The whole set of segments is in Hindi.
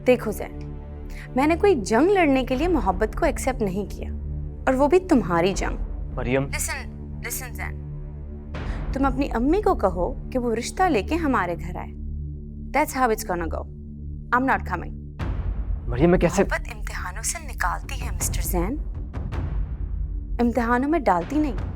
देखो जैन, मैंने कोई जंग लड़ने के लिए मोहब्बत को एक्सेप्ट नहीं किया, और वो भी तुम्हारी जंग। मरियम, लिसन जैन, तुम अपनी अम्मी को कहो कि वो रिश्ता लेके हमारे घर आए। That's how it's gonna go. I'm not coming. Maryam मैं कैसे? मोहब्बत इम्तिहानों से निकालती है मिस्टर जैन, इम्तिहानों में डालती नहीं।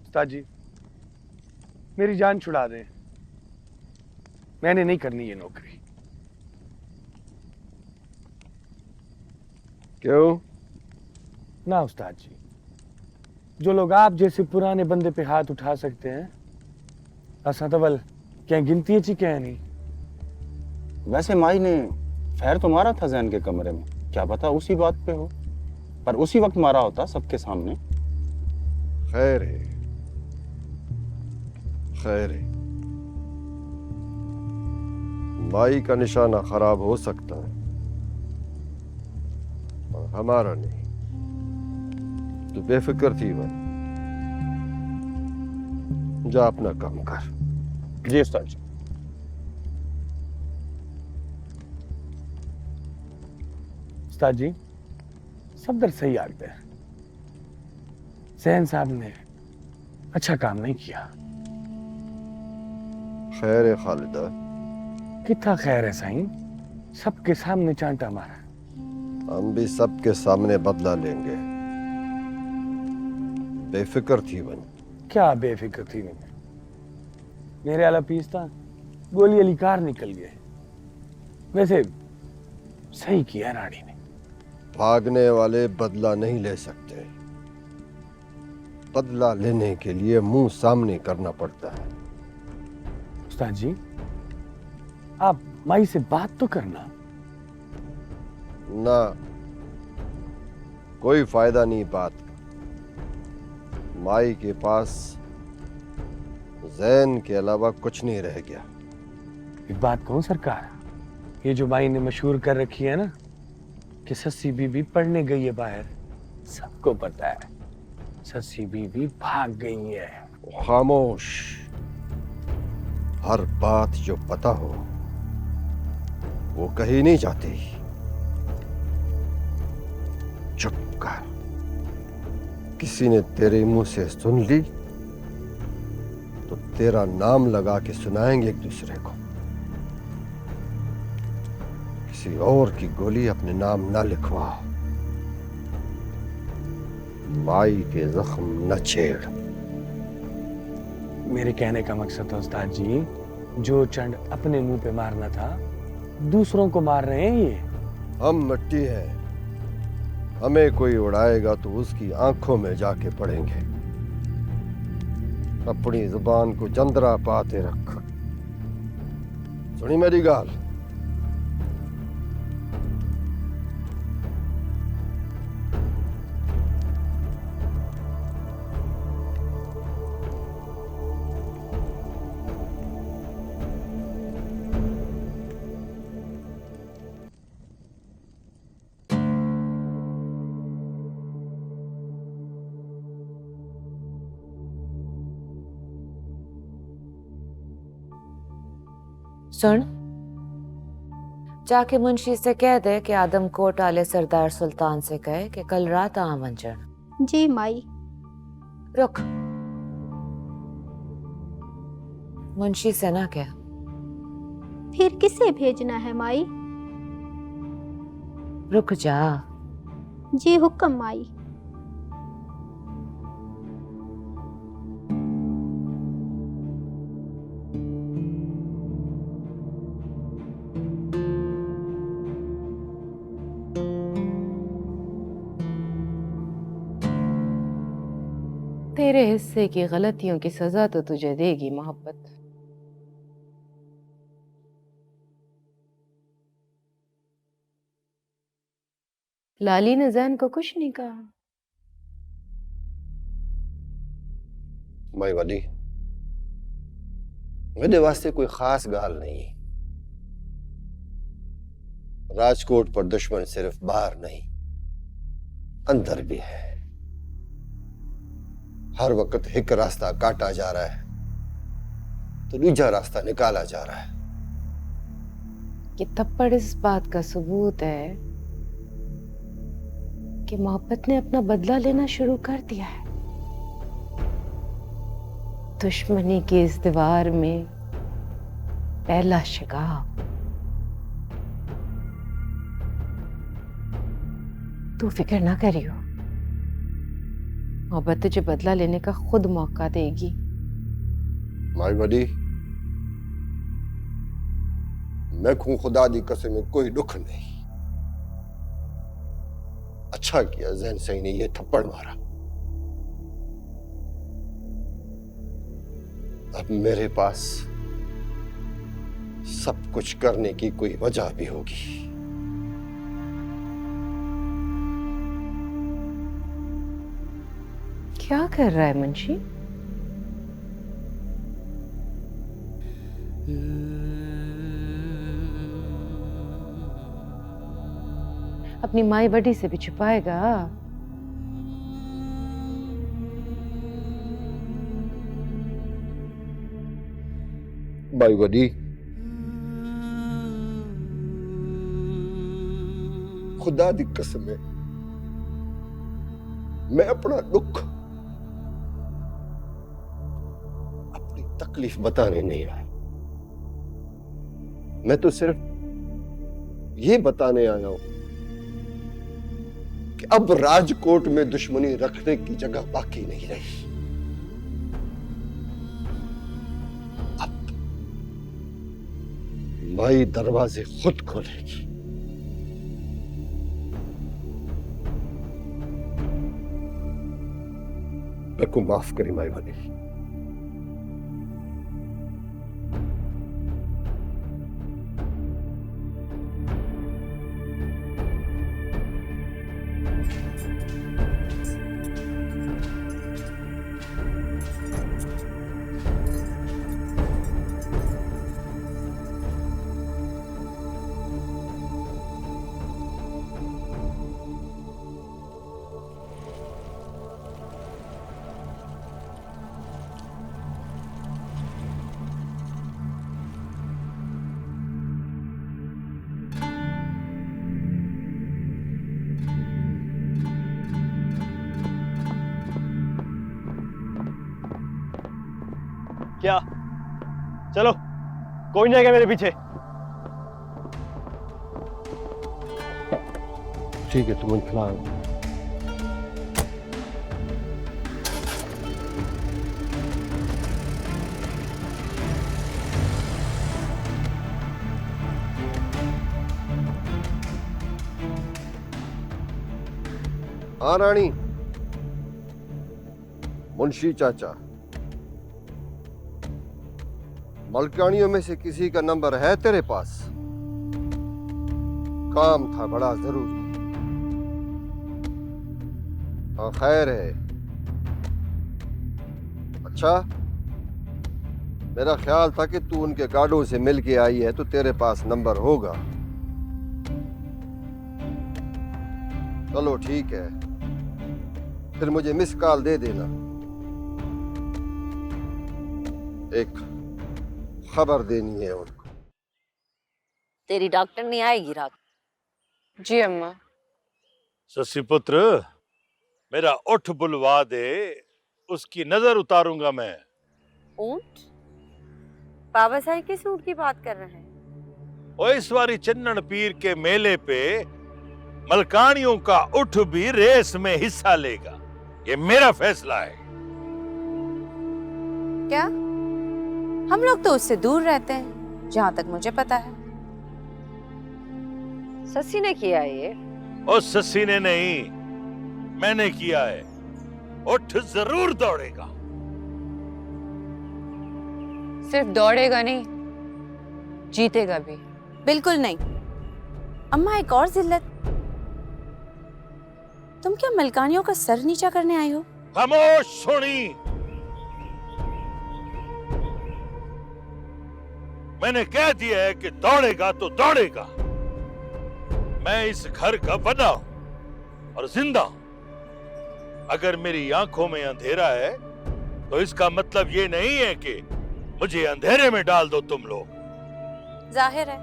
उस्ताद जी, मेरी जान छुड़ा दें, मैंने नहीं करनी ये नौकरी। क्यों? ना उस्ताद जी, जो लोग आप जैसे पुराने बंदे पे हाथ उठा सकते हैं, असा तो बल क्या गिनती ची क्या नहीं। वैसे माई ने खैर तो मारा था जैन के कमरे में, क्या पता उसी बात पे हो, पर उसी वक्त मारा होता सबके सामने। खैर है, खैर है। माई का निशाना खराब हो सकता है और हमारा नहीं। तो बेफिक्र थी भाई, जा अपना काम कर। जी उस्ताद जी। उस्ताद जी, सफदर सही आगते हैं, जैन साहब ने अच्छा काम नहीं किया। खैर है खालिदा। कितना खैर है साईं, सबके सामने चांटा मारा। हम भी सबके सामने बदला लेंगे। बेफिक्र थी बन। क्या बेफिक्र थी मैंने, मेरे आला पीस था, गोली अली कार निकल गए। वैसे सही किया रानी ने। भागने वाले बदला नहीं ले सकते, बदला लेने के लिए मुंह सामने करना पड़ता है। उस्ताद जी, आप माई से बात तो करना। ना, कोई फायदा नहीं बात का। माई के पास जैन के अलावा कुछ नहीं रह गया। एक बात कहूं सरकार, ये जो माई ने मशहूर कर रखी है ना कि सस्सी बीबी पढ़ने गई है बाहर, सबको पता है सस्सी बीबी भाग गई है। खामोश, हर बात जो पता हो वो कही नहीं जाती। चुप कर। किसी ने तेरे मुंह से सुन ली तो तेरा नाम लगा के सुनाएंगे एक दूसरे को। किसी और की गोली अपने नाम ना लिखवा। माई के जख्म न छेड़। मेरे कहने का मकसद था उस्ताद जी, जो चंड अपने मुंह पे मारना था, दूसरों को मार रहे हैं ये। हम मिट्टी हैं, हमें कोई उड़ाएगा तो उसकी आंखों में जाके पड़ेंगे। अपनी जुबान को जंदरा पाते रख। सुनी मेरी गाल? सुन, जाके मुंशी से कह दे कि आदमकोट आले सरदार सुल्तान से कहे कि कल रात आ वंजन। जी माई। रुक, मुंशी से ना क्या। फिर किसे भेजना है माई? रुक जा। जी हुक्म माई। तेरे हिस्से की गलतियों की सजा तो तुझे देगी मोहब्बत। लाली ने जैन को कुछ नहीं कहा। माई वाली, मेरे वास्ते कोई खास गाल नहीं। राजकोट पर दुश्मन सिर्फ बाहर नहीं, अंदर भी है। हर वक्त एक रास्ता काटा जा रहा है तो दूसरा रास्ता निकाला जा रहा है। ये थप्पड़ इस बात का सबूत है कि मोहब्बत ने अपना बदला लेना शुरू कर दिया है। दुश्मनी की इस दीवार में पहला शिकाब तू फिक्र ना करियो, मोहब्बत तुझे बदला लेने का खुद मौका देगी। माई वाली, मैं खूं खुदा दी कसम कोई दुख नहीं। अच्छा किया जैन सही ने ये थप्पड़ मारा। अब मेरे पास सब कुछ करने की कोई वजह भी होगी। क्या कर रहा है मुंशी? अपनी माई बड़ी से भी छुपाएगा? माई वडी, खुदा दी कसम है, मैं अपना दुख, अपनी तकलीफ बताने नहीं आया। मैं तो सिर्फ ये बताने आया हूं कि अब राजकोट में दुश्मनी रखने की जगह बाकी नहीं रही। अब माई दरवाजे खुद खोलेगी। मेरे को माफ करी माई वाली। क्या? चलो, कोई नहीं आएगा मेरे पीछे। ठीक है, तुम खिला। हाँ रानी, मुंशी चाचा, मलकानियों में से किसी का नंबर है तेरे पास? काम था बड़ा जरूरी। हाँ खैर है। अच्छा, मेरा ख्याल था कि तू उनके गार्डों से मिल के आई है तो तेरे पास नंबर होगा। चलो ठीक है, फिर मुझे मिस कॉल दे देना। एक खबर देनी है उनको। तेरी डॉक्टर नहीं आएगी रात? जी अम्मा। ससी पुत्र, मेरा उठ बुलवा दे, उसकी नजर उतारूंगा मैं। ऊंट? बाबा साहब किस ऊंट की बात कर रहे हैं? और इस बारी चन्नन पीर के मेले पे मलकानियों का उठ भी रेस में हिस्सा लेगा। ये मेरा फैसला है। क्या? हम लोग तो उससे दूर रहते हैं, जहां तक मुझे पता है। ससी ने किया है ये? और ससी ने नहीं, मैंने किया है। ऊंट जरूर दौड़ेगा। सिर्फ दौड़ेगा नहीं, जीतेगा भी। बिल्कुल नहीं अम्मा, एक और जिल्लत। तुम क्या मलकानियों का सर नीचा करने आई हो? खामोश सोनी, मैंने कह दिया है कि दौड़ेगा तो दौड़ेगा। मैं इस घर का बना हूं और जिंदा हूं। अगर मेरी आंखों में अंधेरा है तो इसका मतलब ये नहीं है कि मुझे अंधेरे में डाल दो तुम लोग। जाहिर है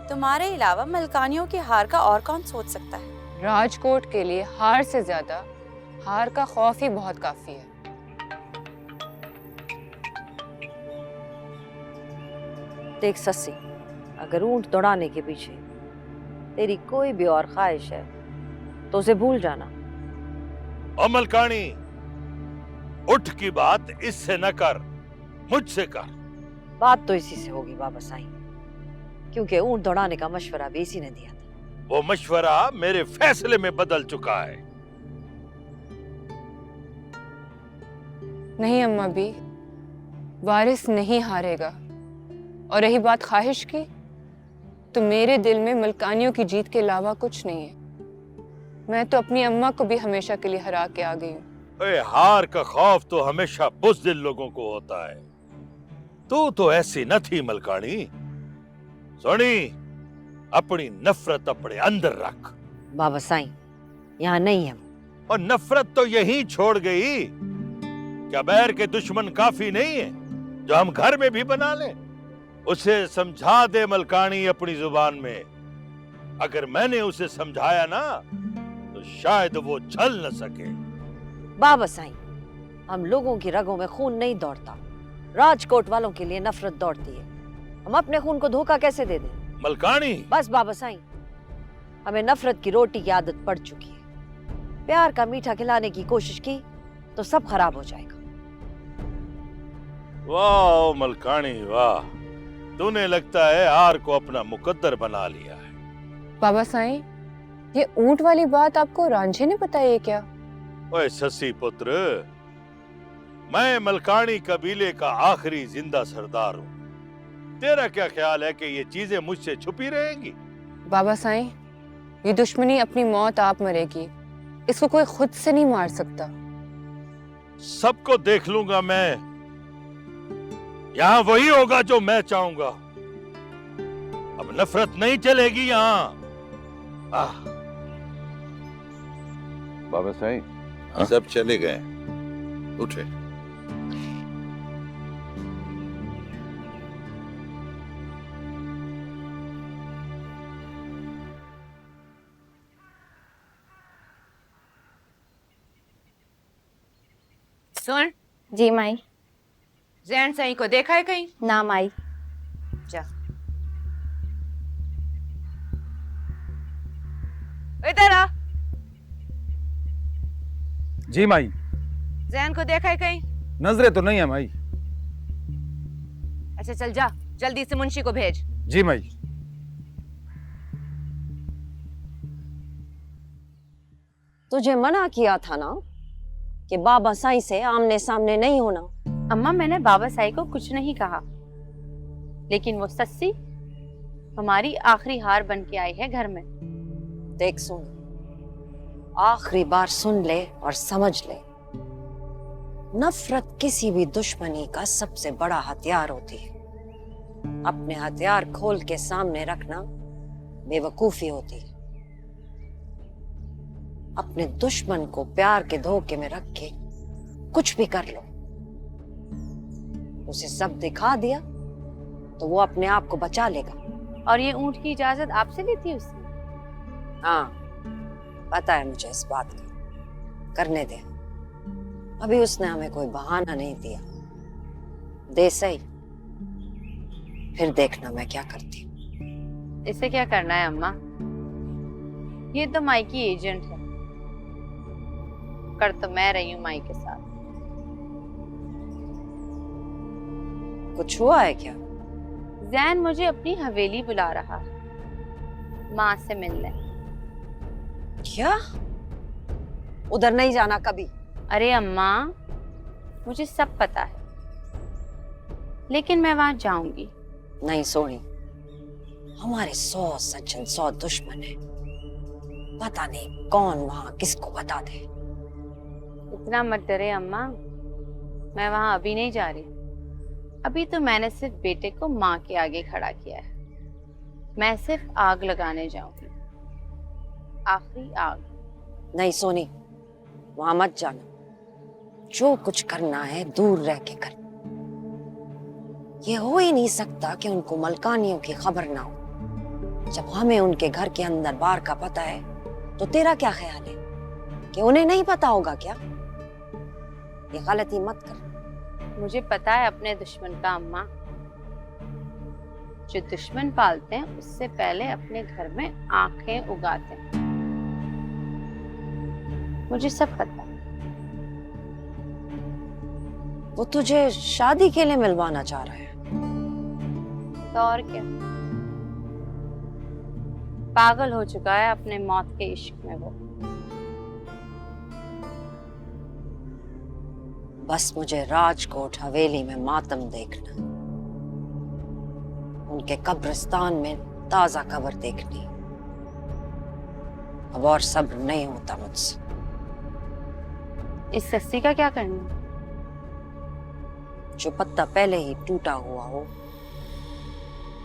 तुम्हारे अलावा मलकानियों की हार का और कौन सोच सकता है? राजकोट के लिए हार से ज्यादा हार का खौफ ही बहुत काफी है। देख सस्सी, अगर ऊंट दौड़ाने के पीछे तेरी कोई भी और ख्वाहिश है तो उसे भूल जाना। और मलकानी, उठ की बात इससे न कर, मुझसे कर। बात तो इसी से होगी बाबा साईं, क्योंकि ऊंट दौड़ाने का मशवरा भी इसी ने दिया था। वो मशवरा मेरे फैसले में बदल चुका है। नहीं अम्मा भी, वारिस नहीं हारेगा। और रही बात ख्वाहिश की, तो मेरे दिल में मलकानियों की जीत के अलावा कुछ नहीं है। मैं तो अपनी अम्मा को भी हमेशा के लिए हरा के आ गई हूँ। अरे हार का खौफ तो हमेशा बुज़दिल लोगों को होता है। तू तो ऐसी न थी मलकानी। सोनी, अपनी नफरत अपने अंदर रख। बाबा साईं, यहाँ नहीं है। और नफरत तो यहीं छोड़ गई। क्या बैर के दुश्मन काफी नहीं है जो हम घर में भी बना लें? उसे समझा दे मलकानी अपनी जुबान में। अगर मैंने उसे समझाया ना तो शायद वो चल न सके। बाबा साईं, हम लोगों की रगों में खून नहीं दौड़ता, राजकोट वालों के लिए नफरत दौड़ती है। हम अपने खून को धोखा कैसे दे दें? मलकानी, बस बाबा साईं, हमें नफरत की रोटी की आदत पड़ चुकी है। प्यार का मीठा खिलाने की कोशिश की तो सब खराब हो जाएगा। वाह मलकानी वाह, तूने लगता है हार को अपना मुकद्दर बना लिया है। बाबा साईं, ये ऊंट वाली बात आपको रांझे ने बताई है क्या? ओए ससी पुत्र, मैं मलकानी कबीले का आखिरी जिंदा सरदार हूँ। तेरा क्या ख्याल है कि ये चीजें मुझसे छुपी रहेंगी? बाबा साईं, ये दुश्मनी अपनी मौत आप मरेगी, इसको कोई खुद से नहीं मार सकता। सबको देख लूंगा मैं। यहाँ वही होगा जो मैं चाहूंगा। अब नफरत नहीं चलेगी यहाँ। बाबा साईं, सब चले गए, उठे। सुन, जी माई। जैन सही को देखा है कहीं? ना माई। जा इधर आ। जी माई। जैन को देखा है कहीं? नजरे तो नहीं है माई। अच्छा चल जा, जल्दी से मुंशी को भेज। जी माई। तुझे मना किया था ना कि बाबा साईं से आमने सामने नहीं होना। अम्मा, मैंने बाबा साई को कुछ नहीं कहा, लेकिन वो सस्सी हमारी आखिरी हार बन के आई है घर में। देख सुन, आखिरी बार सुन ले और समझ ले, नफरत किसी भी दुश्मनी का सबसे बड़ा हथियार होती है। अपने हथियार खोल के सामने रखना बेवकूफी होती है। अपने दुश्मन को प्यार के धोखे में रख के कुछ भी कर लो, उसे सब दिखा दिया तो वो अपने आप को बचा लेगा। और ये ऊंट की इजाजत आपसे ली थी उसने? हाँ, पता है मुझे इस बात का। करने दे, अभी उसने हमें कोई बहाना नहीं दिया। दे सही, फिर देखना मैं क्या करती हूँ। इसे क्या करना है अम्मा? ये तो माई की एजेंट है, कर तो मैं रही हूँ माई के साथ। कुछ हुआ है क्या? जैन मुझे अपनी हवेली बुला रहा है माँ से मिलने। क्या? उधर नहीं जाना कभी। अरे अम्मा, मुझे सब पता है, लेकिन मैं वहां जाऊंगी। नहीं सोनी, हमारे 100 सज्जन 100 दुश्मन है, पता नहीं कौन वहां किसको बता दे। इतना मत डरे अम्मा, मैं वहां अभी नहीं जा रही। अभी तो मैंने सिर्फ बेटे को माँ के आगे खड़ा किया है। मैं सिर्फ आग लगाने जाऊंगी, आखिरी आग। नहीं सोनी, वहां मत जाना। जो कुछ करना है दूर रह के कर। ये हो ही नहीं सकता कि उनको मलकानियों की खबर ना हो। जब हमें उनके घर के अंदर बाहर का पता है, तो तेरा क्या ख्याल है कि उन्हें नहीं पता होगा क्या? ये गलती मत कर। मुझे पता है अपने दुश्मन का अम्मा। जो दुश्मन पालते हैं उससे पहले अपने घर में आंखें उगाते हैं। मुझे सब पता है। वो तुझे शादी के लिए मिलवाना चाह रहा है। तो और क्या, पागल हो चुका है अपने मौत के इश्क में वो। बस मुझे राजकोट हवेली में मातम देखना, उनके कब्रिस्तान में ताजा कब्र देखनी। अब और सब्र नहीं होता मुझसे। इस सस्ती का क्या करना? जो पत्ता पहले ही टूटा हुआ हो,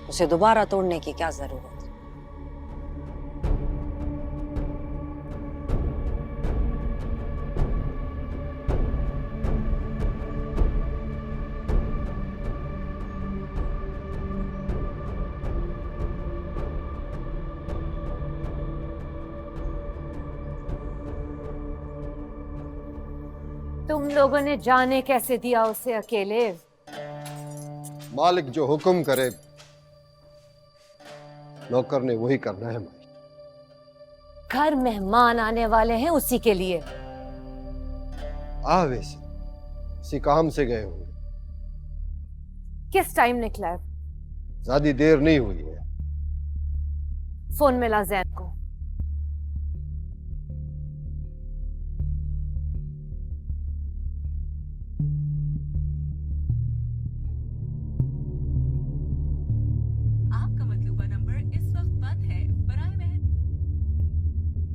उसे दोबारा तोड़ने की क्या जरूरत? तुम लोगों ने जाने कैसे दिया उसे अकेले? मालिक जो हुक्म करे नौकर ने वही करना है माई। घर मेहमान आने वाले हैं, उसी के लिए। वैसे इसी काम से गए होंगे। किस टाइम निकला है? ज्यादा देर नहीं हुई है। फोन मिला जैन को।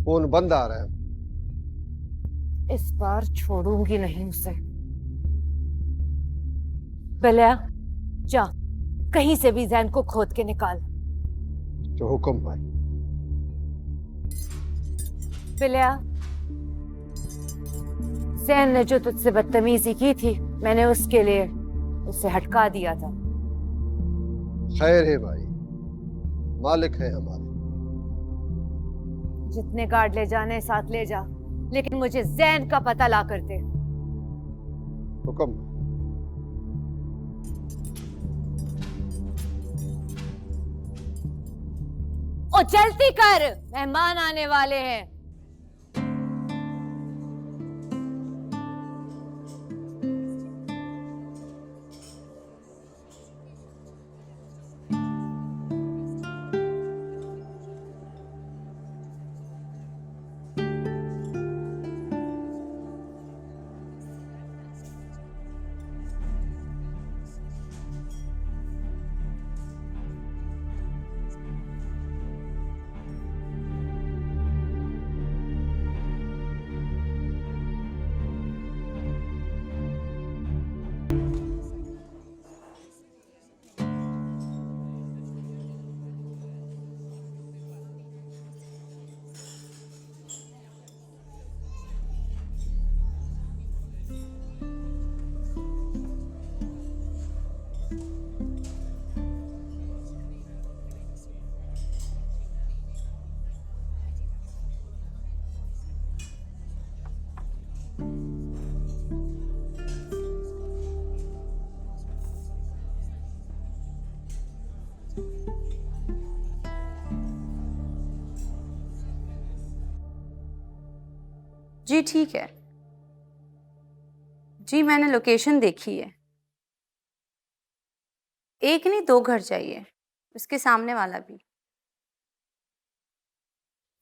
फोन बंद आ रहा है। इस बार छोड़ूंगी नहीं उसे। बिलिया, जा कहीं से भी जैन को खोद के निकाल। जो हुक्म भाई। बिलिया, जैन ने जो तुझसे बदतमीजी की थी, मैंने उसके लिए उसे हटका दिया था। खैर है भाई, मालिक है हमारे। जितने गार्ड ले जाने साथ ले जा, लेकिन मुझे जैन का पता ला कर दे। हुक्म। ओ जल्दी कर, मेहमान आने वाले हैं। जी ठीक है जी, मैंने लोकेशन देखी है। एक नहीं 2 घर चाहिए, उसके सामने वाला भी।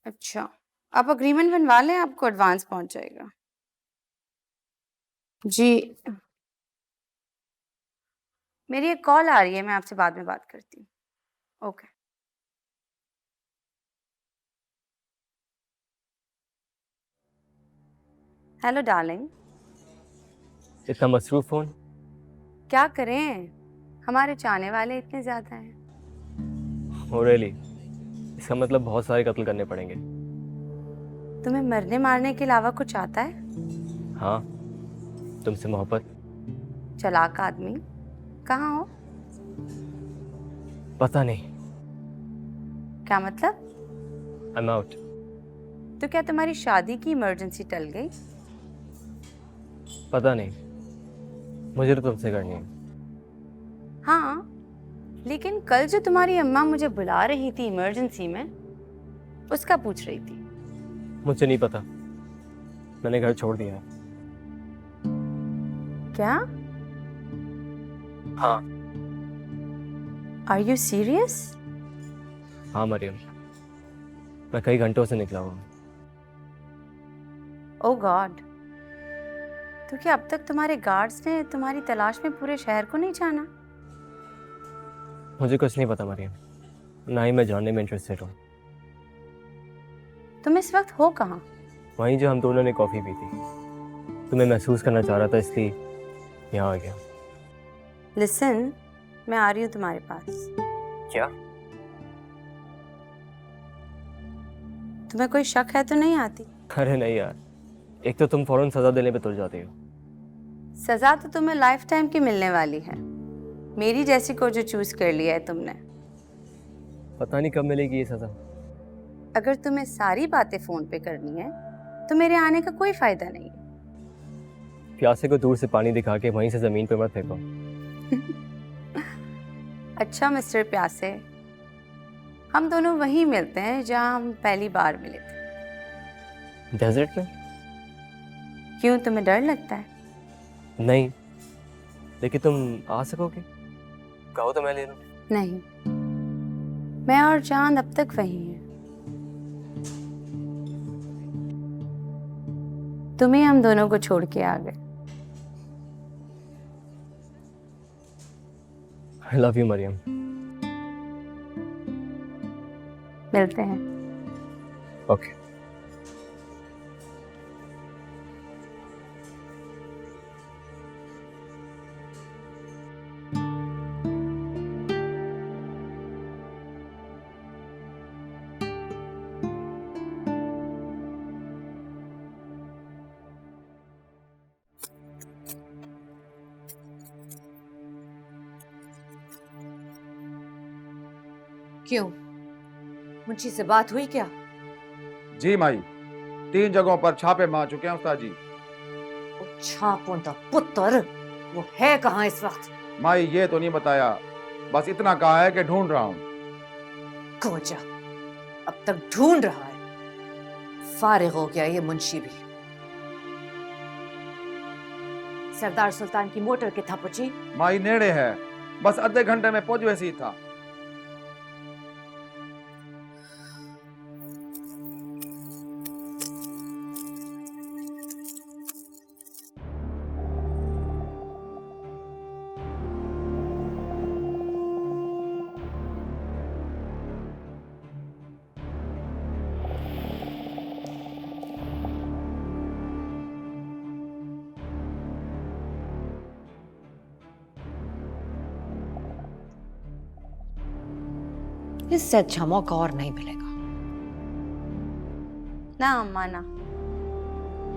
अच्छा, आप अग्रीमेंट बनवा लें, आपको एडवांस पहुंच जाएगा। जी, मेरी एक कॉल आ रही है, मैं आपसे बाद में बात करती हूँ। ओके। Hello darling. इतना मसरूफ फोन? क्या करें, हमारे चाहने वाले इतने ज्यादा हैं। हो रियली? इसका मतलब बहुत सारे कत्ल करने पड़ेंगे। तुम्हें मरने मारने के अलावा कुछ आता है? हाँ, तुमसे मोहब्बत। चालाक आदमी, कहाँ हो? पता नहीं। क्या मतलब? I am out. तो क्या तुम्हारी शादी की इमरजेंसी टल गई? पता नहीं, मुझे तो तुमसे करनी है। हाँ, लेकिन कल जो तुम्हारी अम्मा मुझे बुला रही थी इमरजेंसी में, उसका पूछ रही थी। मुझे नहीं पता, मैंने घर छोड़ दिया है। क्या? हाँ। Are you serious? हाँ मरियम, मैं कई घंटों से निकला हुआ हूँ। ओह गॉड, तो क्या अब तक तुम्हारे गार्ड्स ने तुम्हारी तलाश में पूरे शहर को नहीं जाना? मुझे कुछ नहीं पता मरियम, ना ही मैं जानने में इंटरेस्टेड हूँ। तुम इस वक्त हो कहाँ? वहीं जो हम दोनों ने कॉफ़ी पी थी। तुम्हें महसूस करना चाह रहा था, इसलिए यहाँ आ गया। लिसन, मैं आ रही हूँ तुम्हारे पास। क्या? तुम्हें कोई शक है तो नहीं आती? अरे नहीं यार, एक तो तुम फौरन सजा देने पे तुल जाती हो। सजा तो तुम्हें लाइफ टाइम की मिलने वाली है, मेरी जैसी को जो चूज कर लिया है तुमने। पता नहीं कब मिलेगी ये सजा। अगर तुम्हें सारी बातें फोन पे करनी है तो मेरे आने का कोई फायदा नहीं है। प्यासे को दूर से पानी दिखा के वहीं से जमीन पे मत फेंको। अच्छा मिस्टर प्यासे, हम दोनों वहीं मिलते हैं जहां हम पहली बार मिले थे। डेजर्ट में? क्यों, तुम्हें डर लगता है? नहीं, लेकिन तुम आ सकोगे? कहो तो मैं ले लूं। नहीं, मैं और चांद अब तक वहीं हैं। तुम्हें हम दोनों को छोड़ के आ गए। I love you Maryam. मिलते हैं। ओके। क्यों, मुंशी से बात हुई क्या? जी माई, 3 जगहों पर छापे मार चुके हैं उस्ताद जी। वो छापों दा पुत्र वो है कहाँ इस वक्त? माई ये तो नहीं बताया, बस इतना कहा है कि ढूंढ रहा हूँ। कोजा, अब तक ढूंढ रहा है। फारिग हो गया ये मुंशी भी। सरदार सुल्तान की मोटर किथा पहुंची? माई नेड़े है, बस आधे घंटे में पहुंच वैसी ही था। इससे अच्छा मौका और नहीं मिलेगा। ना अम्मा ना,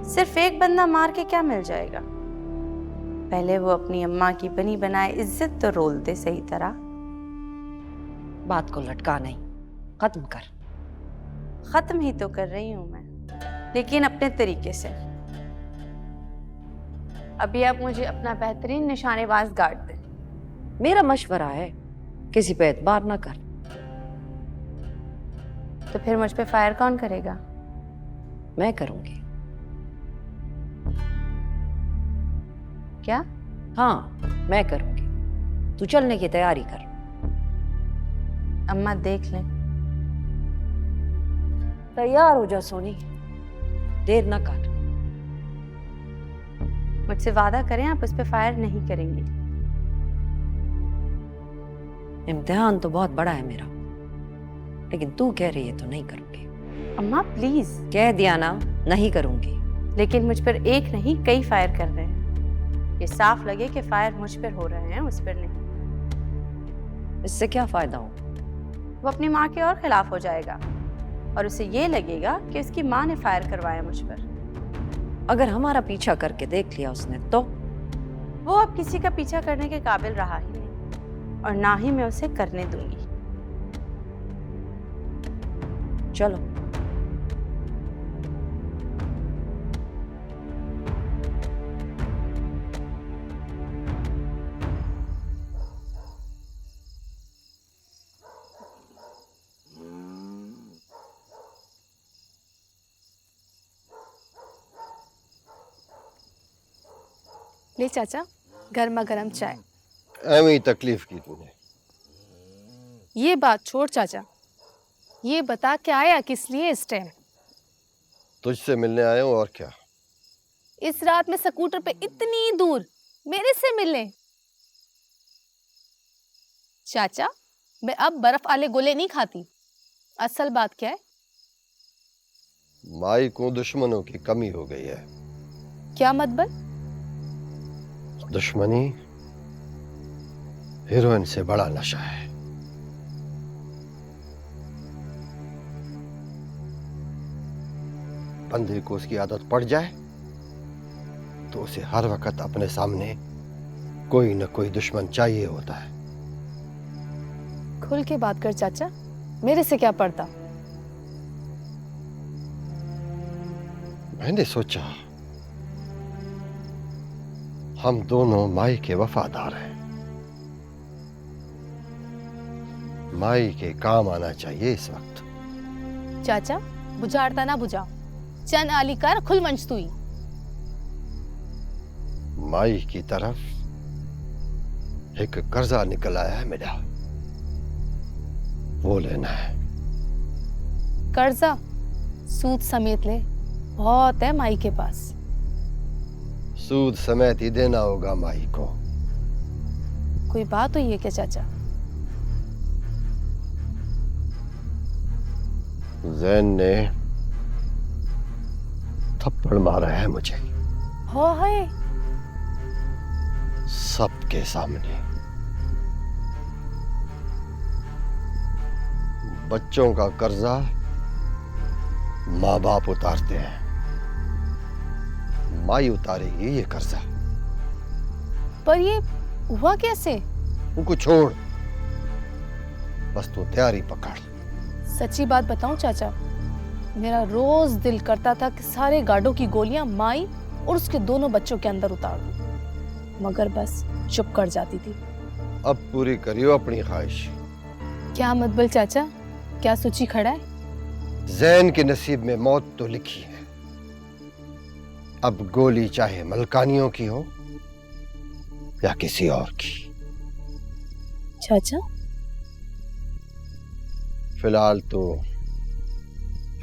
सिर्फ एक बंदा मार के क्या मिल जाएगा? पहले वो अपनी अम्मा की बनी बनाए इज्जत तो रोल दे सही तरह। बात को लटका नहीं, खत्म कर। खत्म ही तो कर रही हूं मैं, लेकिन अपने तरीके से। अभी आप मुझे अपना बेहतरीन निशानेबाज गार्ड दें। मेरा मशवरा है, किसी पे एतबार ना कर। तो फिर मुझ पे फायर कौन करेगा? मैं करूंगी। क्या? हाँ, मैं करूंगी। तू चलने की तैयारी कर। अम्मा देख लें। तैयार हो जा सोनी, देर ना कर। मुझसे वादा करें आप उस पर फायर नहीं करेंगे। इम्तिहान तो बहुत बड़ा है मेरा, लेकिन तू कह रही है तो नहीं करूंगी। अम्मा प्लीज। कह दिया ना, नहीं करूंगी। लेकिन मुझ पर एक नहीं कई फायर कर रहे हैं। ये साफ लगे कि फायर मुझ पर हो रहे हैं, उस पर नहीं। इससे क्या फायदा हो? वो अपनी माँ के और खिलाफ हो जाएगा और उसे ये लगेगा कि उसकी माँ ने फायर करवाया मुझ पर। अगर हमारा पीछा करके देख लिया उसने तो? वो अब किसी का पीछा करने के काबिल रहा ही नहीं और ना ही मैं उसे करने दूंगी। चलो। ले चाचा, गर्मा गर्म चाय। एवं तकलीफ की तूने। ये बात छोड़ चाचा, ये बता के आया किस लिए इस टाइम? तुझसे मिलने आया हूँ और क्या। इस रात में स्कूटर पे इतनी दूर मेरे से मिलने? चाचा, मैं अब बर्फ वाले गोले नहीं खाती। असल बात क्या है? माई को दुश्मनों की कमी हो गई है। क्या मतलब? दुश्मनी हीरोइन से बड़ा नशा है। बंदे को उसकी आदत पड़ जाए तो उसे हर वक्त अपने सामने कोई न कोई दुश्मन चाहिए होता है। खुल के बात कर चाचा, मेरे से क्या पड़ता? मैंने सोचा हम दोनों माई के वफादार हैं, माई के काम आना चाहिए इस वक्त। चाचा, बुझाड़ता ना बुझाओ, चन आली कर खुल मंच तुई। माई की तरफ एक कर्जा निकल आया है मेरा, वो लेना है। कर्जा सूद समेत ले, बहुत है माई के पास। सूद समेत ही देना होगा माई को। कोई बात हुई है क्या चाचा? जैन ने थप्पड़ मारा है मुझे। हो है सबके सामने। बच्चों का कर्जा माँ बाप उतारते हैं, माई उतारेगी ये कर्जा। पर ये हुआ कैसे? उनको छोड़, बस तू तैयारी पकड़। सच्ची बात बताऊं चाचा, मेरा रोज दिल करता था कि सारे गार्डों की गोलियां माई और उसके दोनों बच्चों के अंदर उतार दूं, मगर बस चुप कर जाती थी। अब पूरी करियो अपनी ख्वाहिश। क्या मतबल चाचा, क्या सोची खड़ा है? जैन के नसीब में मौत तो लिखी है, अब गोली चाहे मलकानियों की हो या किसी और की। चाचा फिलहाल तो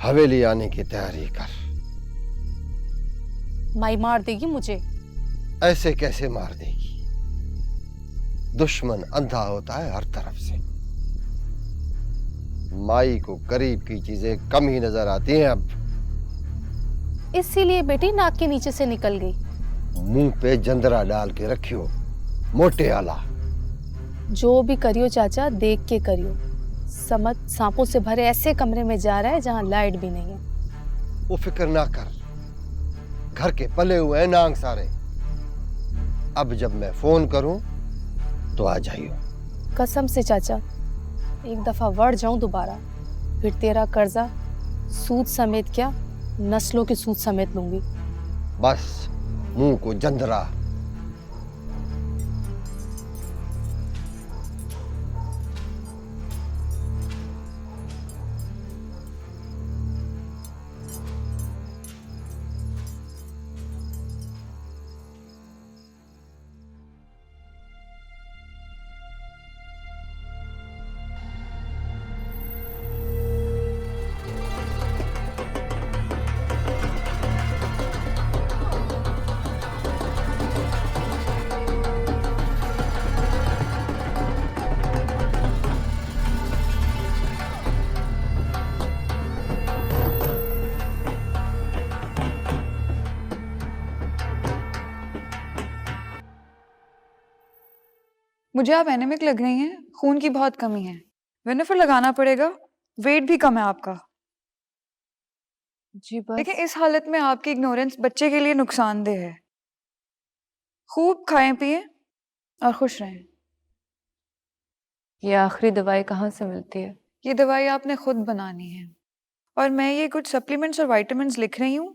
हवेली आने की तैयारी कर। माई मार देगी मुझे। ऐसे कैसे मार देगी? दुश्मन अंधा होता है हर तरफ से। माई को करीब की चीजें कम ही नजर आती हैं अब। इसीलिए बेटी नाक के नीचे से निकल गई। मुंह पे जंदरा डाल के रखियो, मोटे आला। जो भी करियो चाचा, देख के करियो। समझ सांपों से भरे ऐसे कमरे में जा रहा है जहां लाइट भी नहीं है। वो फिक्र ना कर, घर के पले हुए हैं नांग सारे। अब जब मैं फोन करूं तो आ जाइयो। कसम से चाचा, एक दफा वड़ जाऊं दोबारा, फिर तेरा कर्जा सूद समेत क्या, नस्लों के सूद समेत लूंगी। बस मुंह को जंदरा। मुझे आप एनीमिक लग रही हैं, खून की बहुत कमी है। वेनेफर लगाना पड़ेगा, वेट भी कम है आपका। जी बस। लेकिन इस हालत में आपकी इग्नोरेंस बच्चे के लिए नुकसानदेह है। खूब खाएं पिएं और खुश रहें। ये आखिरी दवाई कहाँ से मिलती है? ये दवाई आपने खुद बनानी है और मैं ये कुछ सप्लीमेंट्स और विटामिन्स लिख रही हूँ।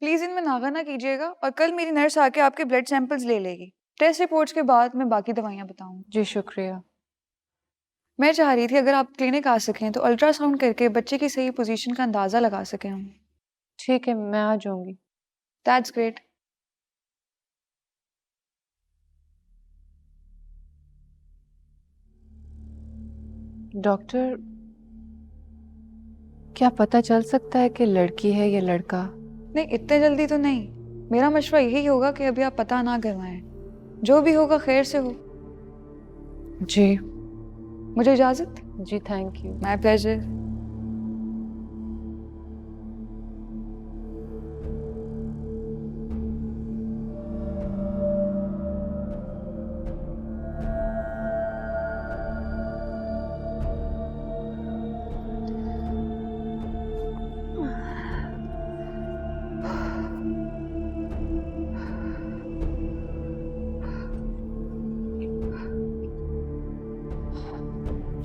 प्लीज इनमें नागा ना कीजिएगा और कल मेरी नर्स आके आपके ब्लड सैंपल्स ले लेगी। टेस्ट रिपोर्ट्स के बाद मैं बाकी दवाइयाँ बताऊंगी। जी शुक्रिया। मैं चाह रही थी अगर आप क्लिनिक आ सकें तो अल्ट्रासाउंड करके बच्चे की सही पोजीशन का अंदाजा लगा सकें हम। ठीक है, मैं आ जाऊंगी। That's great. डॉक्टर, क्या पता चल सकता है कि लड़की है या लड़का? नहीं, इतने जल्दी तो नहीं। मेरा मशवरा यही होगा कि अभी आप पता ना करवाएं। जो भी होगा खैर से हो। जी। मुझे इजाजत। जी थैंक यू। My pleasure.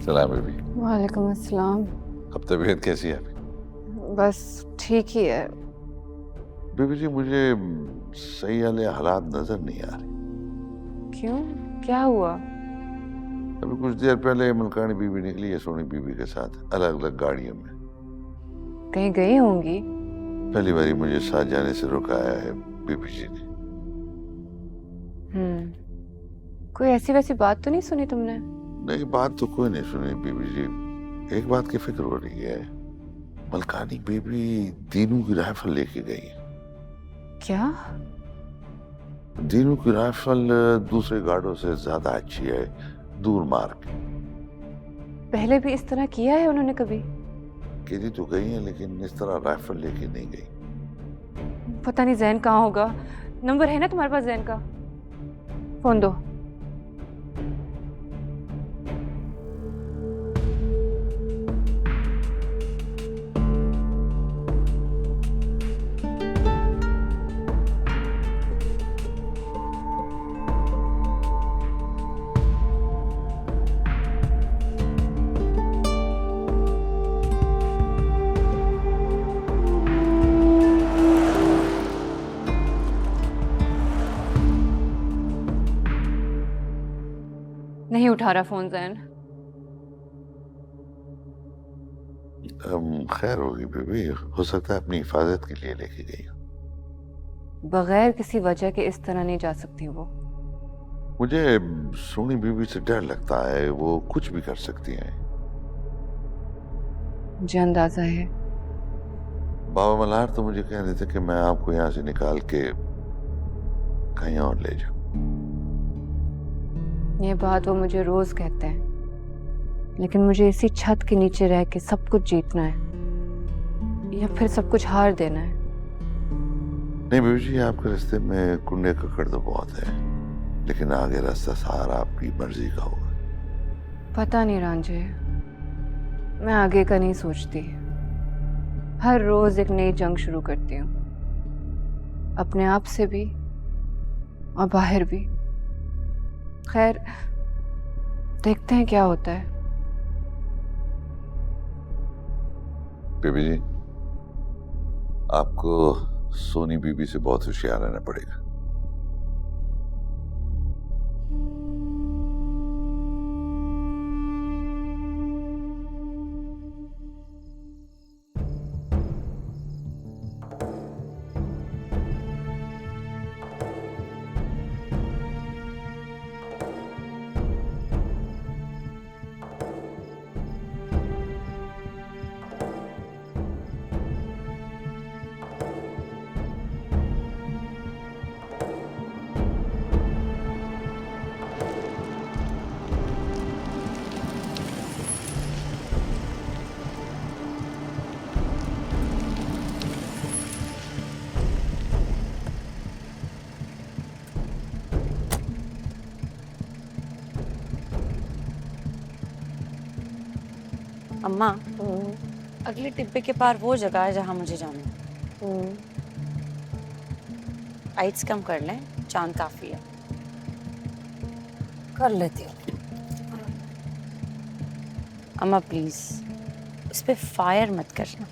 सलाम बेबी। वालेकुम अस्सलाम। अब तबीयत कैसी है? बस ठीक ही है। बेबी जी, मुझे सही वाले हालात नजर नहीं आ रहे। क्यों, क्या हुआ? अभी कुछ देर पहले मलकानी बीबी निकली है सोनी बीबी के साथ, अलग अलग गाड़ियों में। कहीं गई होंगी? पहली बारी मुझे साथ जाने से रोकाया है बीबी जी ने। कोई ऐसी वैसी बात तो नहीं सुनी तुमने? नहीं, बात तो कोई नहीं सुनी बीबी जी। एक बात की फिक्र हो रही है, मलकानी बीबी दीनू की राइफल लेके गई है। क्या? दीनू की राइफल दूसरे गार्डों से ज्यादा अच्छी है, दूर मार के। पहले भी इस तरह किया है उन्होंने कभी? केदी तो गई है लेकिन इस तरह राइफल लेके नहीं गई। पता नहीं जैन कहाँ होगा। नंबर है ना तुम्हारे पास जैन का? फोन दो। नहीं उठा रहा फोन जैन। खैर होगी बीबी, हो सकता है अपनी हिफाजत के लिए लेके गई हो। बगैर किसी वजह के इस तरह नहीं जा सकती वो। मुझे सोनी बीबी से डर लगता है, वो कुछ भी कर सकती हैं। मुझे अंदाजा है। बाबा मल्हार तो मुझे कह रहे थे कि मैं आपको यहाँ से निकाल के कहीं और ले जाऊं। ये बात वो मुझे रोज कहते हैं, लेकिन मुझे इसी छत के नीचे रह के सब कुछ जीतना है या फिर सब कुछ हार देना है। नहीं बेबी जी, आपके रास्ते में कुंडे ककड़ तो बहुत है, लेकिन आगे रास्ता सारा आपकी मर्जी का होगा। पता नहीं रांझे, मैं आगे का नहीं सोचती। हर रोज एक नई जंग शुरू करती हूँ, अपने आप से भी और बाहर भी। खैर, देखते हैं क्या होता है। बेबी जी, आपको सोनी बीबी से बहुत होशियार रहना पड़ेगा। अम्मा, अगले डिब्बे के पार वो जगह है जहाँ मुझे जाना है। लाइट्स कम कर लें, चांद काफी है। कर लेती हूँ। अम्मा प्लीज उस पे फायर मत करना।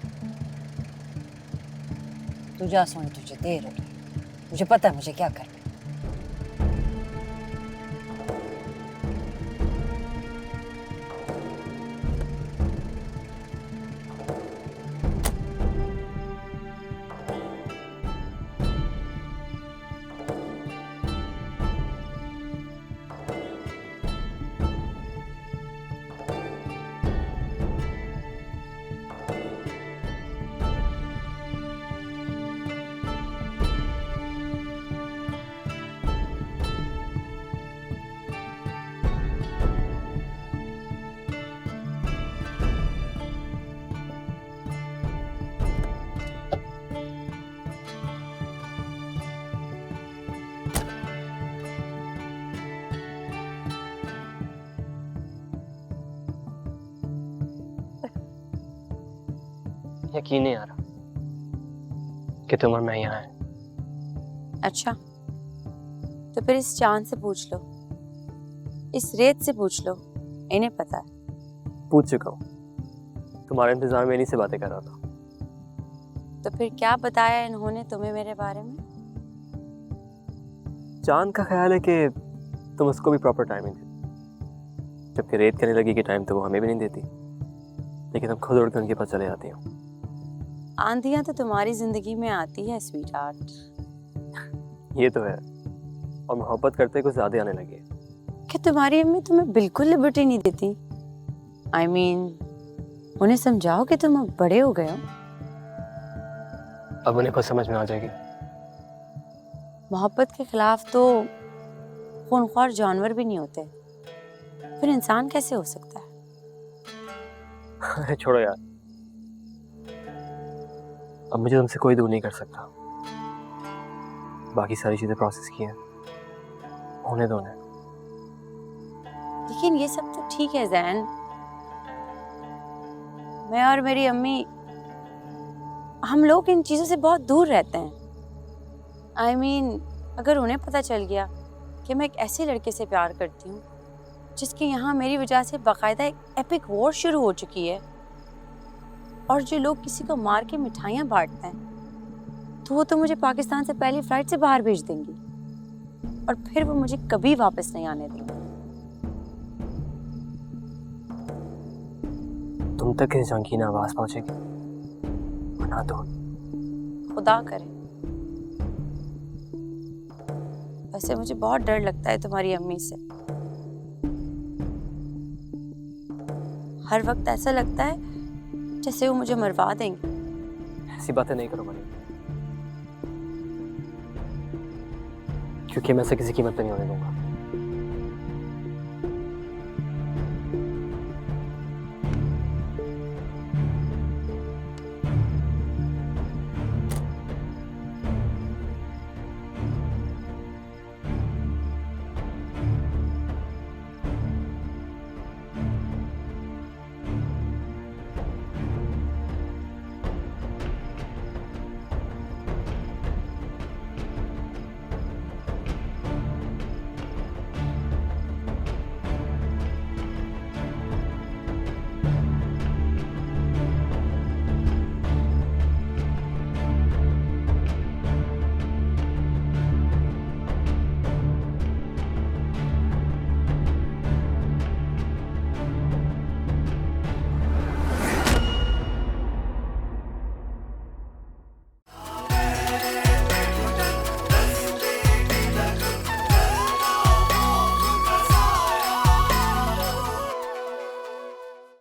तू जा सोनी, तुझे देर हो रही। मुझे पता है मुझे क्या करना है। यकीन नहीं आ रहा कि तुम और मैं यहाँ हैं। अच्छा, तो फिर इस चांद से पूछ लो, इस रेत से पूछ लो, इन्हें पता है। पूछ चुका हूँ, तुम्हारे इंतजार में इन्हीं से बातें कर रहा था। तो फिर क्या बताया इन्होंने तुम्हें मेरे बारे में? चांद का ख्याल है कि तुम उसको भी प्रॉपर टाइमिंग देती, जबकि रेत कहने लगी कि टाइम तो वो हमें भी नहीं देती, लेकिन तुम खुद उड़ के उनके पास चले जाती हो। आंधियां तो तुम्हारी जिंदगी में आती है स्वीट हार्ट। ये तो है, और मोहब्बत करते कुछ ज्यादा आने लगी है। क्या तुम्हारी अम्मी तुम्हें बिल्कुल लिबर्टी नहीं देती? I mean, उन्हें समझाओ कि तुम अब बड़े हो गए हो। अब उन्हें खुद समझ में आ जाएगी। मोहब्बत के खिलाफ तो खूनख्वार जानवर भी नहीं होते, फिर इंसान कैसे हो सकता है? अरे छोड़ो यार, अब मुझे तुमसे कोई दूर नहीं कर सकता। बाकी सारी चीजें प्रोसेस की हैं, होने दो उन्हें। लेकिन ये सब तो ठीक है जैन, मैं और मेरी अम्मी हम लोग इन चीज़ों से बहुत दूर रहते हैं। I mean, अगर उन्हें पता चल गया कि मैं एक ऐसे लड़के से प्यार करती हूँ जिसके यहाँ मेरी वजह से बाकायदा एक एपिक वॉर शुरू हो चुकी है, और जो लोग किसी को मार के मिठाइयाँ बांटते हैं, तो वो तो मुझे पाकिस्तान से पहली फ्लाइट से बाहर भेज देंगी और फिर वो मुझे कभी वापस नहीं आने देंगे। तुम तक इस जंग ना आवाज पहुंचेगी, बना दो। खुदा करे। वैसे मुझे बहुत डर लगता है तुम्हारी अम्मी से। हर वक्त ऐसा लगता है जैसे वो मुझे मरवा देंगे। ऐसी बातें नहीं करो मरियम, क्योंकि मैं इसे किसी कीमत पे नहीं होने दूंगा।